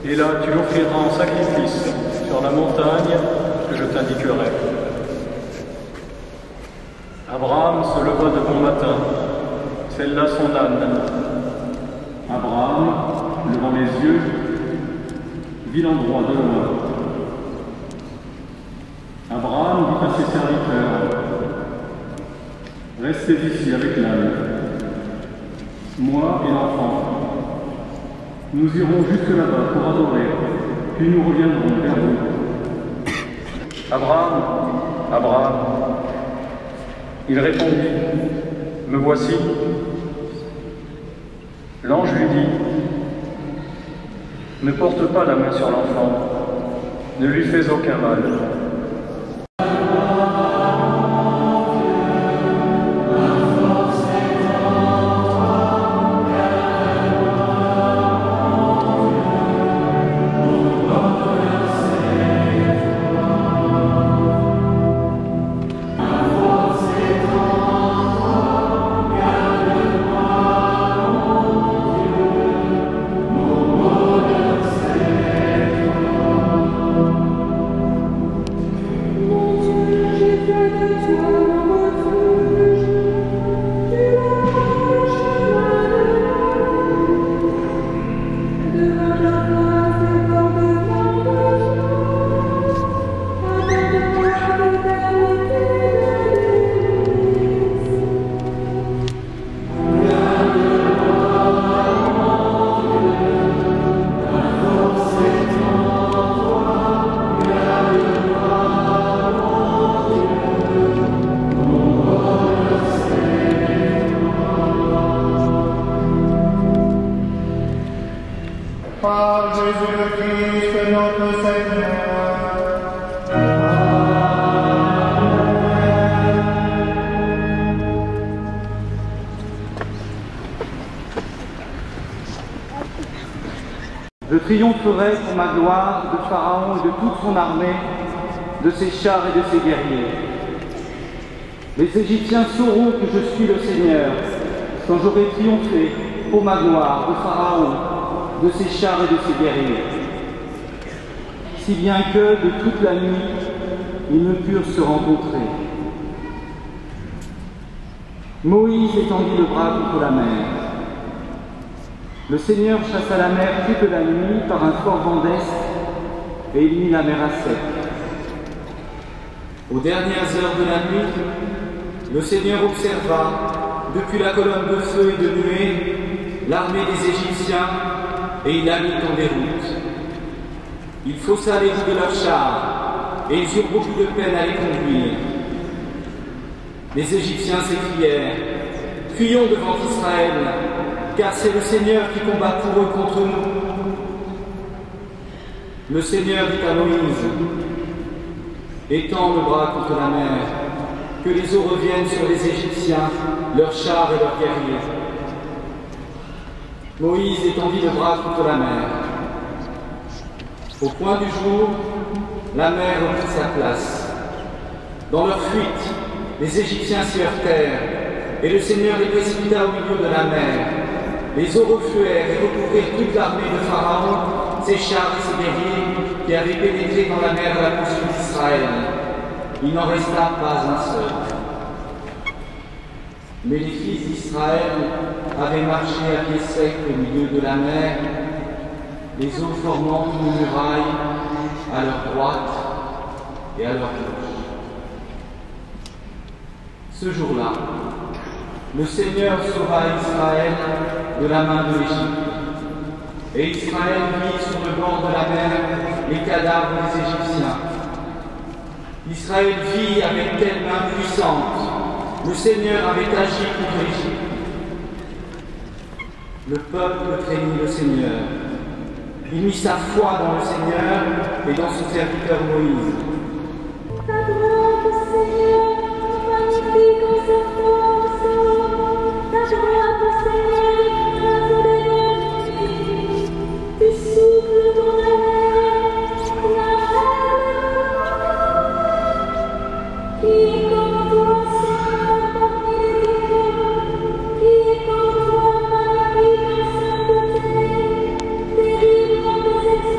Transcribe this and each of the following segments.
Et là, tu offriras en sacrifice sur la montagne que je t'indiquerai. Abraham se leva de bon matin, celle-là son âne. Abraham, levant les yeux, vit l'endroit de loin. Abraham dit à ses serviteurs, « Restez ici avec l'âne, moi et l'enfant. Nous irons jusque là-bas pour adorer, puis nous reviendrons vers vous. » Abraham, Abraham, il répondit, « Me voici. » L'ange lui dit, « Ne porte pas la main sur l'enfant, ne lui fais aucun mal. » Par Jésus-Christ notre Seigneur. Je triompherai pour ma gloire de Pharaon et de toute son armée, de ses chars et de ses guerriers. Les Égyptiens sauront que je suis le Seigneur, quand j'aurai triomphé pour ma gloire de Pharaon, de ses chars et de ses guerriers. Si bien que, de toute la nuit, ils ne purent se rencontrer. Moïse étendit le bras contre la mer. Le Seigneur chassa la mer toute la nuit par un fort vent d'est, et il mit la mer à sec. Aux dernières heures de la nuit, le Seigneur observa, depuis la colonne de feu et de nuée, l'armée des Égyptiens, et il la mit en déroute. Il faussa les roues de leurs chars, et ils eurent beaucoup de peine à les conduire. Les Égyptiens s'écrièrent, « Fuyons devant Israël, car c'est le Seigneur qui combat pour eux contre nous. » Le Seigneur dit à Moïse, « Étends le bras contre la mer, que les eaux reviennent sur les Égyptiens, leurs chars et leurs guerriers. » Moïse étendit le bras contre la mer. Au point du jour, la mer reprit sa place. Dans leur fuite, les Égyptiens s'y heurtèrent, et le Seigneur les précipita au milieu de la mer. Les eaux refluèrent et recouvrirent toute l'armée de Pharaon, ses chars et ses guerriers, qui avaient pénétré dans la mer à la poursuite d'Israël. Il n'en resta pas un seul. Mais les fils d'Israël avaient marché à pied sec au milieu de la mer, les eaux formant une muraille à leur droite et à leur gauche. Ce jour-là, le Seigneur sauva Israël de la main de l'Égypte. Et Israël vit sur le bord de la mer les cadavres des Égyptiens. Israël vit avec quelle main puissante le Seigneur avait agi contre l'Égypte. Le peuple craignit le Seigneur. Il mit sa foi dans le Seigneur et dans son serviteur Moïse. Qui est comme toi, magnifique en sainteté, terrible en tes exploits.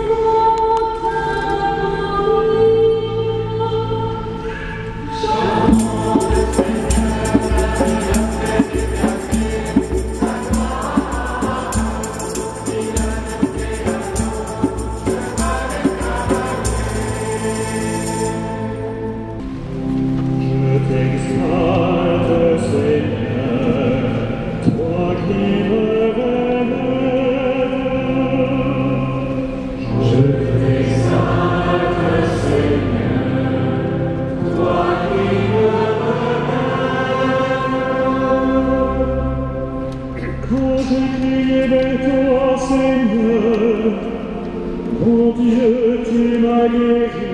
Dieu, tu m'as guéri.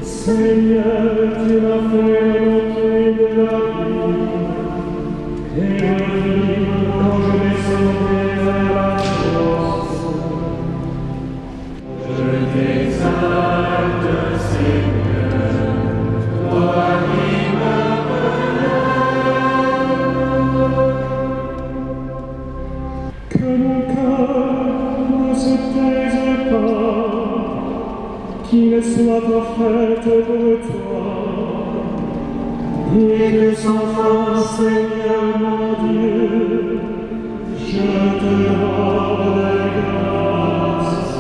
Seigneur, tu m'as fait monter de la vie et revivre quand je descendais vers la force. Je t'exalte, Seigneur, toi qui me relèves. Que mon cœur ne se taise pas, qu'il soit parfaite pour toi, et que sans fin, Seigneur mon Dieu, je te rende grâce.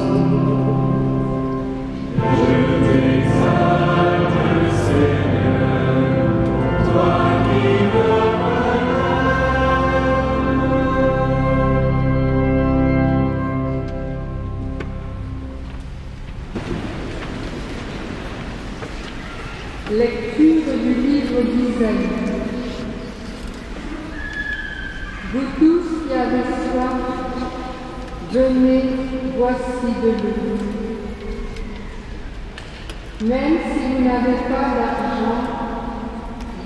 Je t'exalte, Seigneur, toi qui me Lecture du livre d'Isaïe. Vous tous qui avez soif, venez, voici de l'eau. Même si vous n'avez pas d'argent,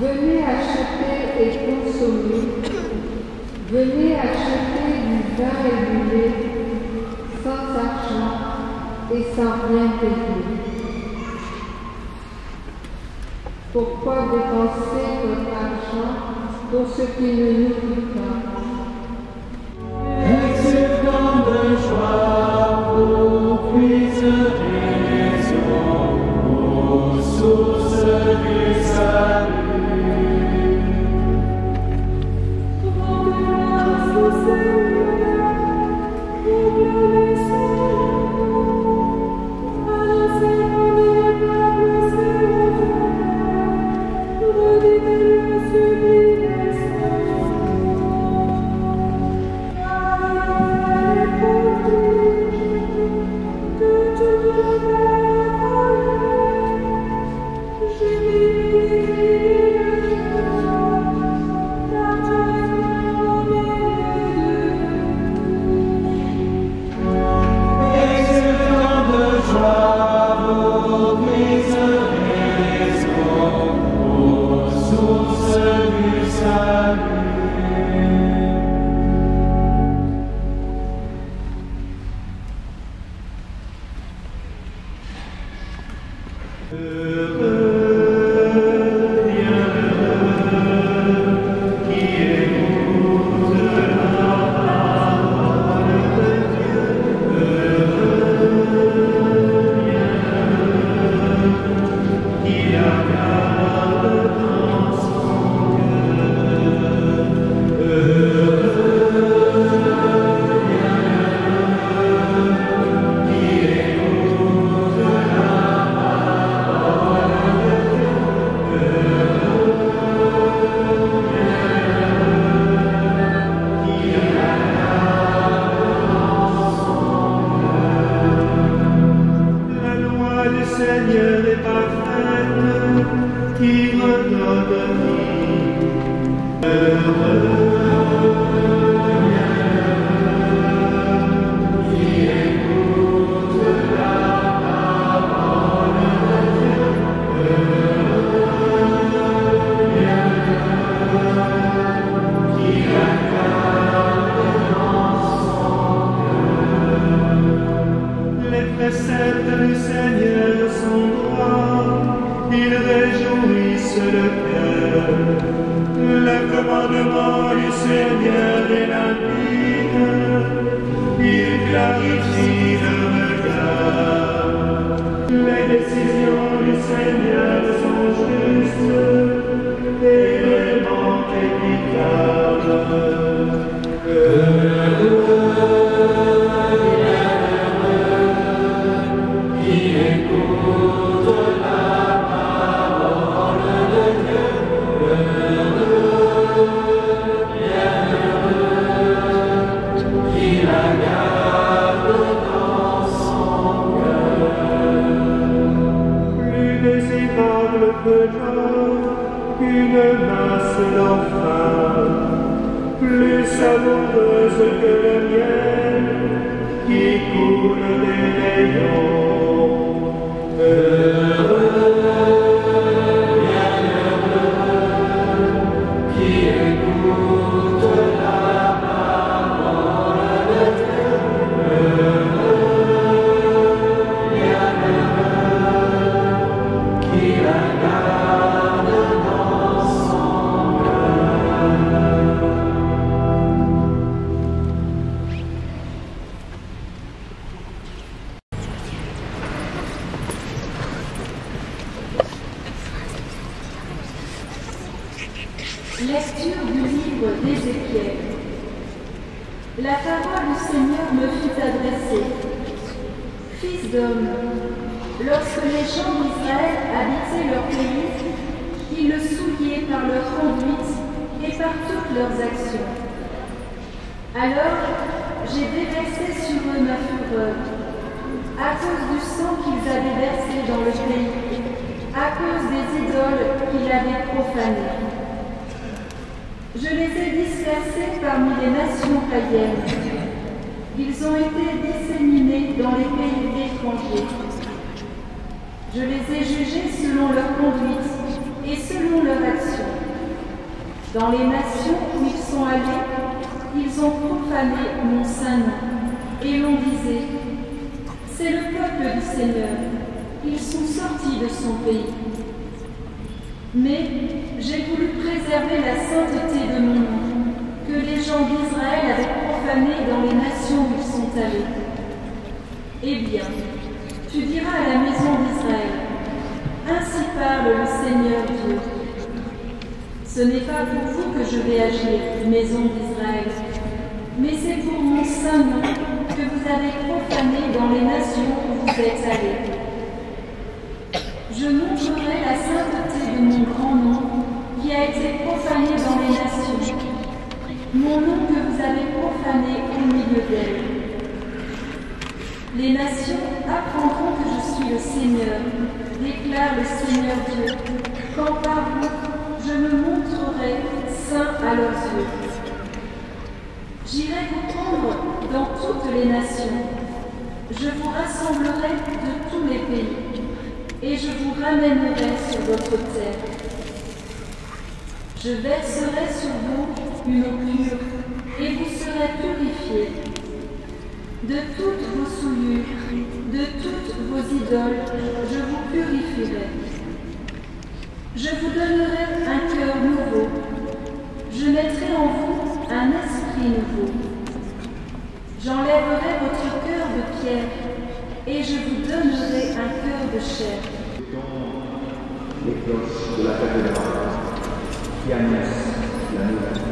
venez acheter et consommer. Venez acheter du vin et du lait, sans argent et sans rien payer. Pourquoi dépenser votre argent pour ce qui ne nourrit pas? Exultant de joie, vous puiserez aux sources du salut. Rendez grâce au Seigneur, proclamez son nom, annoncez formidable ses enfants, redivez le sublime espoir. Plus savoureuse que le miel qui coule des lèvres. Lecture du livre d'Ézéchiel. La parole du Seigneur me fut adressée. Fils d'homme, lorsque les gens d'Israël habitaient leur pays, ils le souillaient par leur conduite et par toutes leurs actions. Alors, j'ai déversé sur eux ma fureur, à cause du sang qu'ils avaient versé dans le pays, à cause des idoles qu'ils avaient profanées. Je les ai dispersés parmi les nations païennes. Ils ont été disséminés dans les pays étrangers. Je les ai jugés selon leur conduite et selon leur action. Dans les nations où ils sont allés, ils ont profané mon saint nom, et l'on disait, c'est le peuple du Seigneur, ils sont sortis de son pays. Mais j'ai voulu préserver la sainteté de mon nom, que les gens d'Israël avaient profané dans les nations où ils sont allés. Eh bien, tu diras à la maison d'Israël, ainsi parle le Seigneur Dieu. Ce n'est pas pour vous que je vais agir, maison d'Israël, mais c'est pour mon saint nom que vous avez profané dans les nations où vous êtes allés. Je montrerai la sainteté de mon grand nom qui a été profané dans les nations, mon nom que vous avez profané au milieu d'elles. Les nations apprendront que je suis le Seigneur, déclare le Seigneur Dieu, quand par vous je me montrerai saint à leurs yeux. J'irai vous prendre dans toutes les nations, je vous rassemblerai de tous les pays, et je vous ramènerai sur votre terre. Je verserai sur vous une eau pure, et vous serez purifiés. De toutes vos souillures, de toutes vos idoles, je vous purifierai. Je vous donnerai un cœur nouveau. Je mettrai en vous un esprit nouveau. J'enlèverai votre cœur de pierre, et je vous donnerai un cœur de chair. Les cloches de la cathédrale qui annoncent la nouvelle.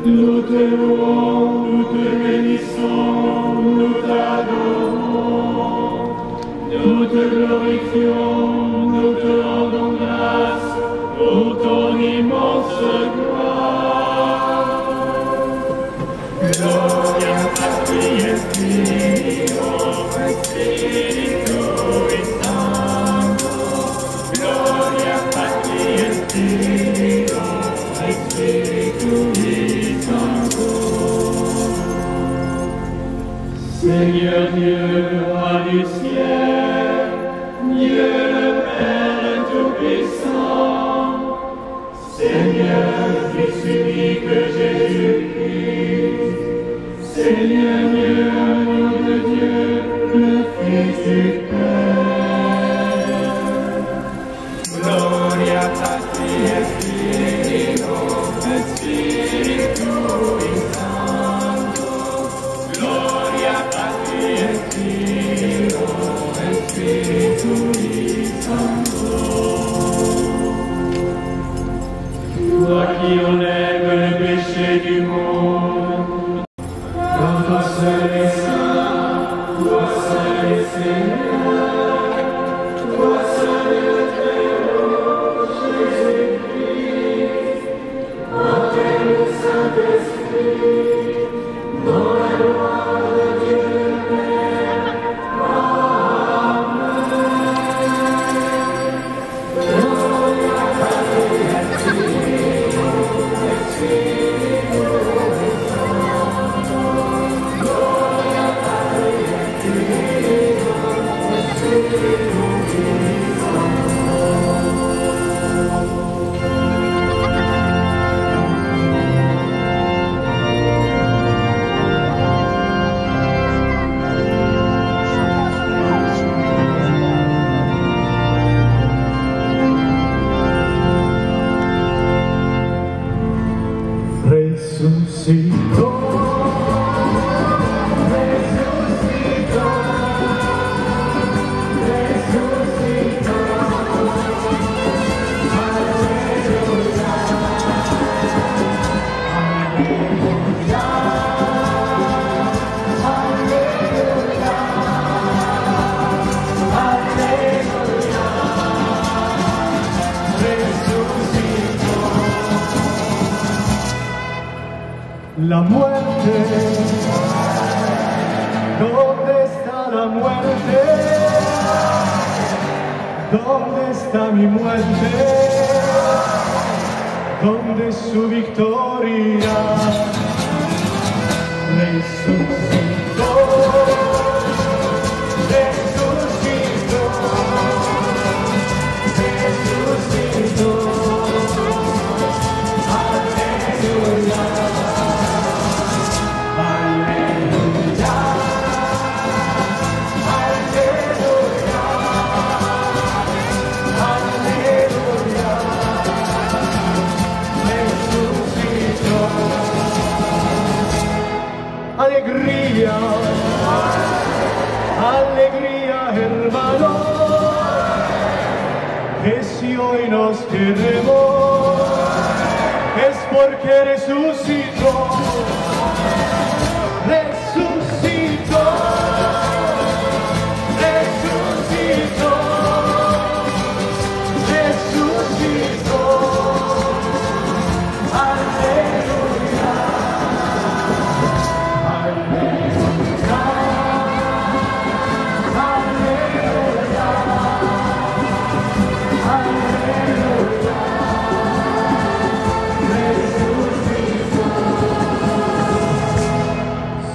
Nous te louons, nous te bénissons, nous t'adorons, nous te glorifions, nous te rendons grâce pour ton immense gloire. Gloria Patri et Filio et Spiritui Sancto. Gloria Patri et Filio et Spiritui Sancto. Seigneur Dieu, roi du ciel, Dieu le Père Tout-Puissant, Seigneur, Fils unique Jésus-Christ, Seigneur Dieu, nom de Dieu, le Fils du Père. Gloria Patri et Filio et Spiritui Sancto, Gloria Patri et Filio et Spiritui Sancto. Toi qui enlèves le péché du monde, car toi seul est saint, toi seul est Seigneur, toi seul est le Très-Haut, Jésus-Christ, appelle le Saint-Esprit, dans la gloire de Dieu le Père. Amen. Gloria Patri et Filio et Spiritui Sancto, Gloria Patri et Filio et Spiritui Sancto. Resucitó, resucitó, resucitó. Aleluya, aleluya, aleluya, aleluya. Resucitó. La muerte, ¿dónde está la muerte? ¿Dónde está mi muerte? ¿Dónde es su victoria? Resucitó, resucitó, resucitó. Aleluya. Aleluya, aleluya, aleluya, resucitó. Alegría, alegría, hermano, que si hoy nos queremos es porque resucitó. Resucitó, resucitó, resucitó. Aleluya, aleluya, aleluya, aleluya. Resucitó.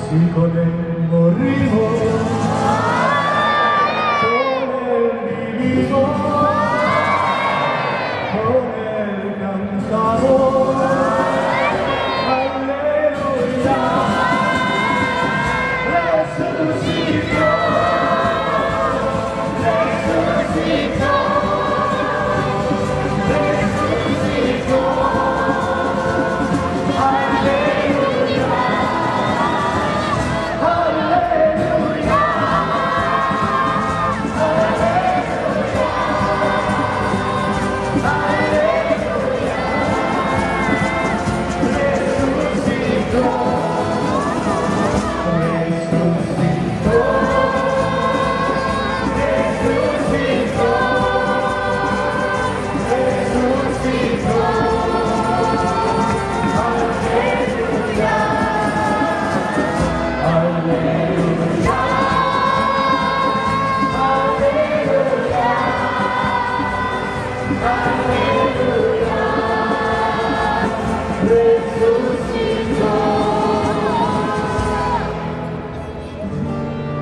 Si con él morimos, con él vivimos, con él cantamos. Aleluya, resucitó, resucitó, resucitó. Aleluya.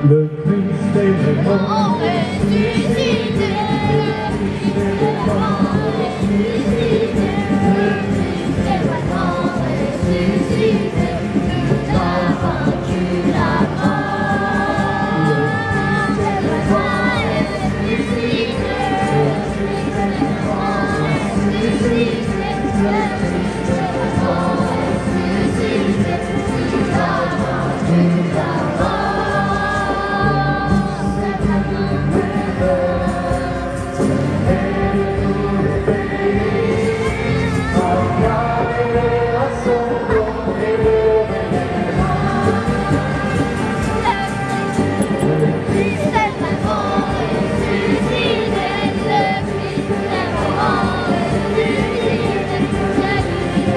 Le Christ est vraiment ressuscité, le Christ est vraiment ressuscité, le Christ est vraiment ressuscité, tout a vaincu la mort. Le Christ est ressuscité, le Christ est vraiment ressuscité, le Christ est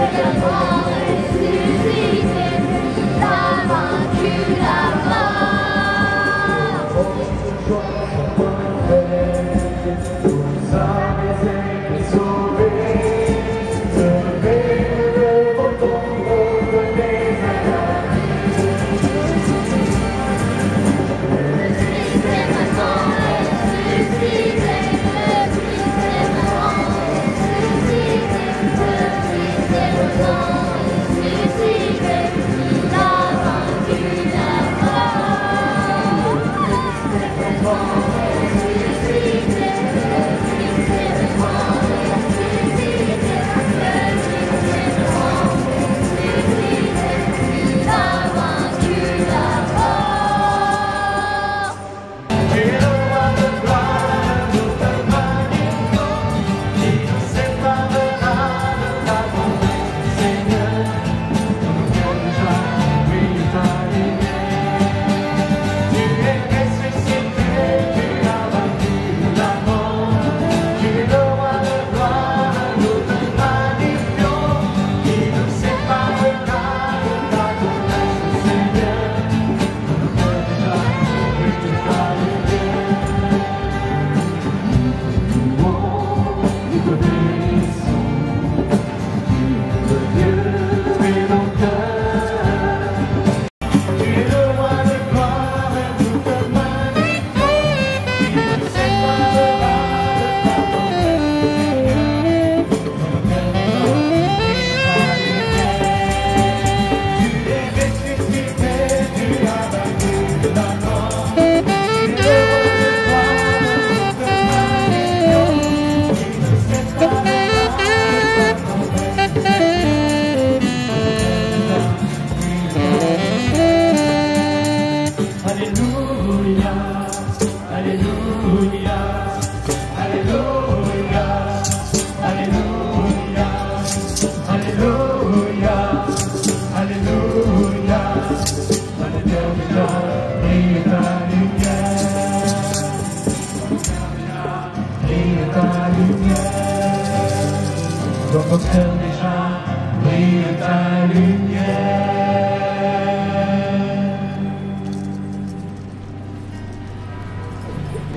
vraiment ressuscité, tout a vaincu la mort.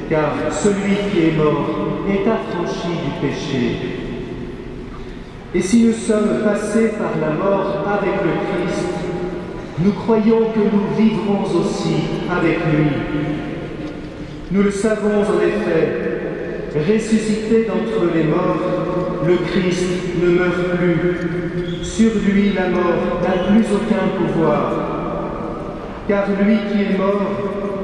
Car celui qui est mort est affranchi du péché. Et si nous sommes passés par la mort avec le Christ, nous croyons que nous vivrons aussi avec lui. Nous le savons en effet, ressuscité d'entre les morts, le Christ ne meurt plus. Sur lui, la mort n'a plus aucun pouvoir. Car lui qui est mort,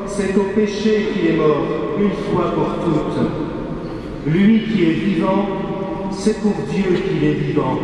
c'est au péché qu'il est mort, une fois pour toutes. Lui qui est vivant, c'est pour Dieu qu'il est vivant.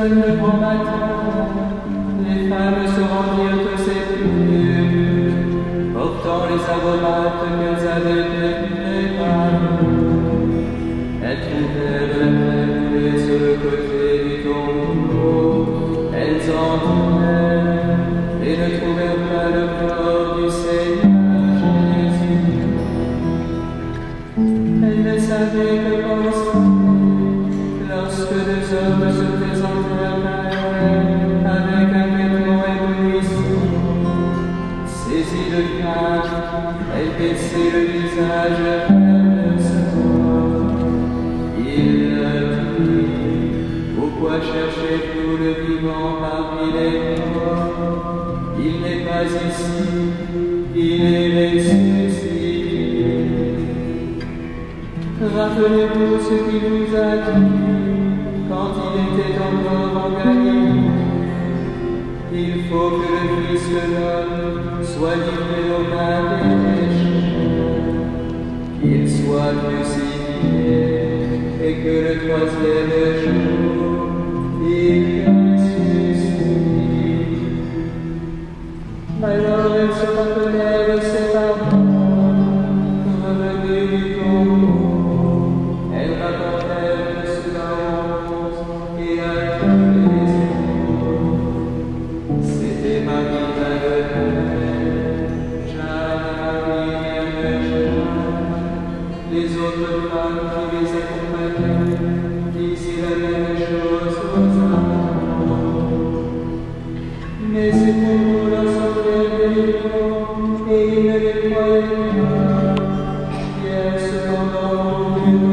sonne le grand matin, les femmes se rendirent au sépulcre, portant les aromates qu'elles avaient préparés. Elles trouvèrent la terre coulée sur le côté du tombeau. Elles entrèrent et ne trouvèrent pas le corps du Seigneur Jésus. Elles ne savaient que penser lorsque deux hommes se présentèrent à elles avec un vêtement éblouissant. Saisies de crainte, elles baissaient le visage vers le sol. Il leur dit: pourquoi cherchez-vous le vivant parmi les morts? Il n'est pas ici, il est ressuscité. Rappelez-vous ce qu'il vous a dit quand il était encore en Galilée. Il faut que le Fils de l'homme soit livré aux mains des pécheurs, qu'il soit crucifié et que le troisième jour il ressuscite. Alors elles se rappelèrent de ses paroles, revenues du tombeau. Elles rapportèrent de cela aux onze et à tous les autres. C'était Marie-Madeleine, Jeanne, Marie, Mère de Jeanne. Les autres femmes qui les accompagnaient disaient la même chose aux apôtres. Mais ces propos leur semblaient délirants et ils ne les croyaient pas. Pierre cependant voulut